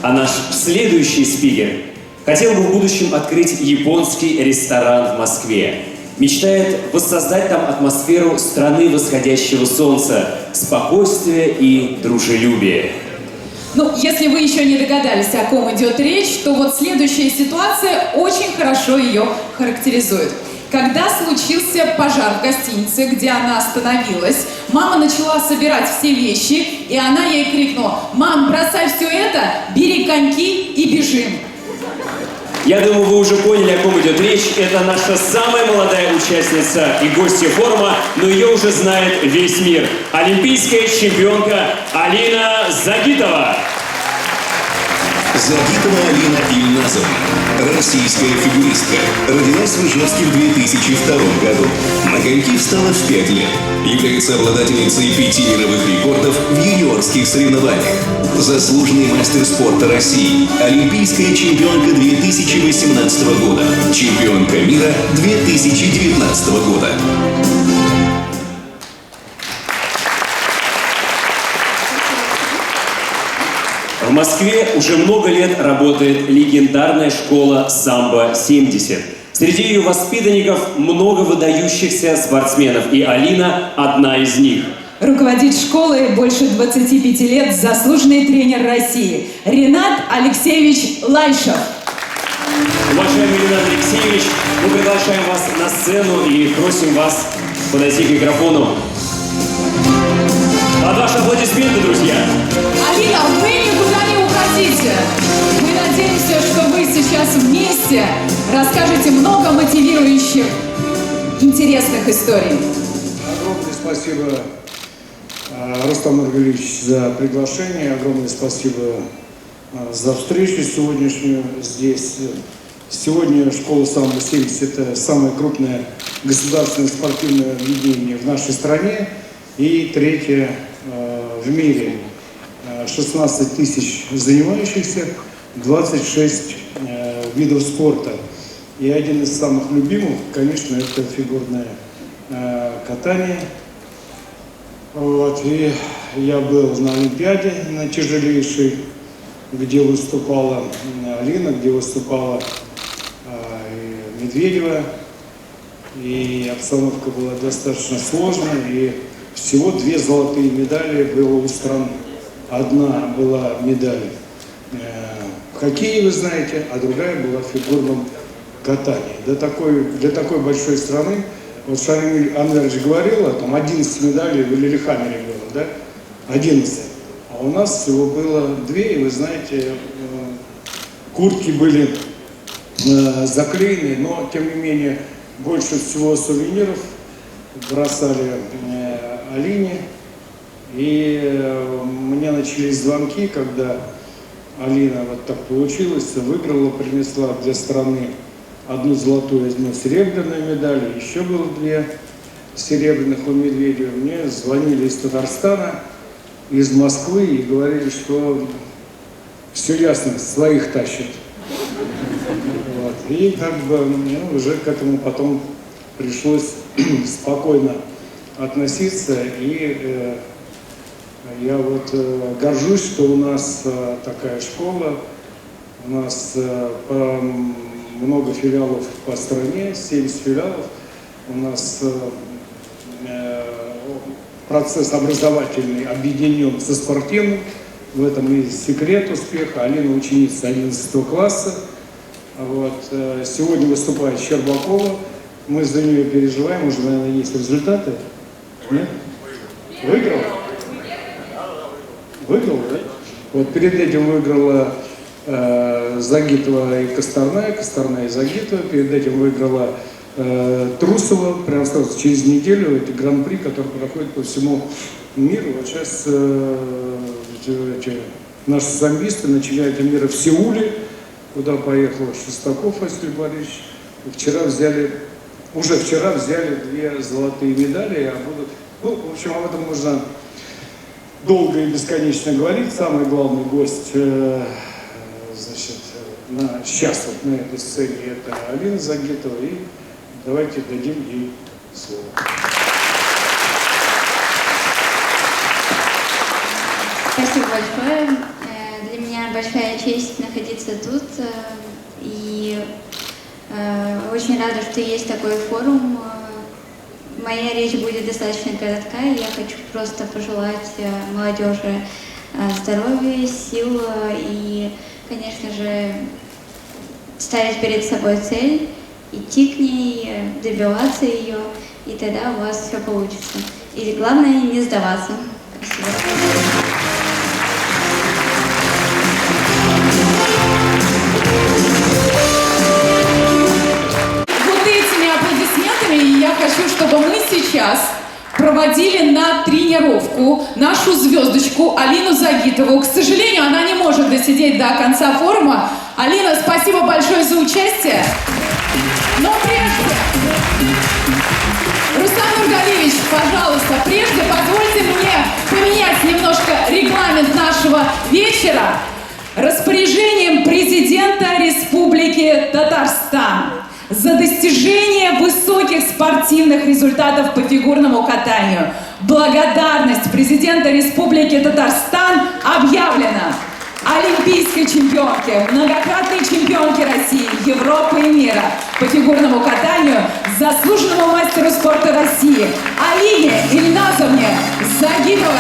А наш следующий спикер хотел бы в будущем открыть японский ресторан в Москве. Мечтает воссоздать там атмосферу страны восходящего солнца, спокойствия и дружелюбия. Ну, если вы еще не догадались, о ком идет речь, то вот следующая ситуация очень хорошо ее характеризует. Когда случился пожар в гостинице, где она остановилась, мама начала собирать все вещи, и она ей крикнула: «Мам, бросай все это, бери коньки и бежим». Я думаю, вы уже поняли, о ком идет речь. Это наша самая молодая участница и гостья форума, но ее уже знает весь мир. Олимпийская чемпионка Алина Загитова. Загитова Алина Ильназовна, российская фигуристка, родилась в Ижевске в 2002 году. На коньки встала в 5 лет. Является обладательницей 5 мировых рекордов в юниорских соревнованиях. Заслуженный мастер спорта России, олимпийская чемпионка 2018 года, чемпионка мира 2019 года. В Москве уже много лет работает легендарная школа «Самбо-70». Среди ее воспитанников много выдающихся спортсменов, и Алина – одна из них. Руководит школой больше 25 лет заслуженный тренер России Ренат Алексеевич Лайшев. Уважаемый Ренат Алексеевич, мы приглашаем вас на сцену и просим вас подойти к микрофону. Под ваши аплодисменты, друзья! Алина, вы никуда не уходите. Мы надеемся, что вы сейчас вместе расскажете много мотивирующих, интересных историй. Огромное спасибо, Рустам Нургалиевич, за приглашение. Огромное спасибо за встречу сегодняшнюю здесь. Сегодня школа «Самбо-70» – это самое крупное государственное спортивное объединение в нашей стране и третье в мире. 16 тысяч занимающихся, 26 видов спорта. И один из самых любимых, конечно, это фигурное катание. Вот. И я был на Олимпиаде, на тяжелейшей, где выступала Алина, где выступала Медведева. И обстановка была достаточно сложная, и всего 2 золотые медали было у страны. Одна была медаль в хоккее, вы знаете, а другая была в фигурном катании. Для такой большой страны, вот Шамиль Анварович говорил, там 11 медалей в Лилихаммере было, да? 11. А у нас всего было 2, и вы знаете, куртки были заклеены, но тем не менее больше всего сувениров бросали Алине. И у меня начались звонки, когда Алина, вот так получилось, выиграла, принесла для страны 1 золотую, 1 серебряную медаль, еще было 2 серебряных у Медведева. Мне звонили из Татарстана, из Москвы и говорили, что все ясно, своих тащат. Вот. И как бы уже к этому потом пришлось спокойно относиться, и я вот горжусь, что у нас такая школа, у нас много филиалов по стране, 70 филиалов, у нас процесс образовательный объединен со спортивным, в этом и секрет успеха. Алина ученица 11 класса, вот. Сегодня выступает Щербакова, мы за нее переживаем, уже, наверное, есть результаты. Нет? Выиграла? Выиграла, да? Вот перед этим выиграла Загитова и Косторная, Косторная и Загитова. Перед этим выиграла Трусова, прямо сразу через неделю, эти гран-при, которые проходят по всему миру. Вот сейчас наши самбисты на чемпионате мира в Сеуле, куда поехал Шестаков Василий Борисович. Уже вчера взяли 2 золотые медали, в общем, об этом можно долго и бесконечно говорить. Самый главный гость, сейчас вот на этой сцене, это Алина Загитова, и давайте дадим ей слово. Спасибо большое. Для меня большая честь находиться тут. И очень рада, что есть такой форум. Моя речь будет достаточно короткая. Я хочу просто пожелать молодежи здоровья, сил и, конечно же, ставить перед собой цель, идти к ней, добиваться ее, и тогда у вас все получится. И главное, не сдаваться. Спасибо. Вот этими аплодисментами я хочу, чтобы мы сейчас проводили на тренировку нашу звездочку Алину Загитову. К сожалению, она не может досидеть до конца форума. Алина, спасибо большое за участие. Но прежде, Рустам Нургалиевич, пожалуйста, прежде позвольте мне поменять немножко регламент нашего вечера распоряжением президента Республики Татарстан за достижение высоких спортивных результатов по фигурному катанию. Благодарность президента Республики Татарстан объявлена олимпийской чемпионке, многократной чемпионке России, Европы и мира по фигурному катанию, заслуженному мастеру спорта России Алине Ильназовне Загитовой.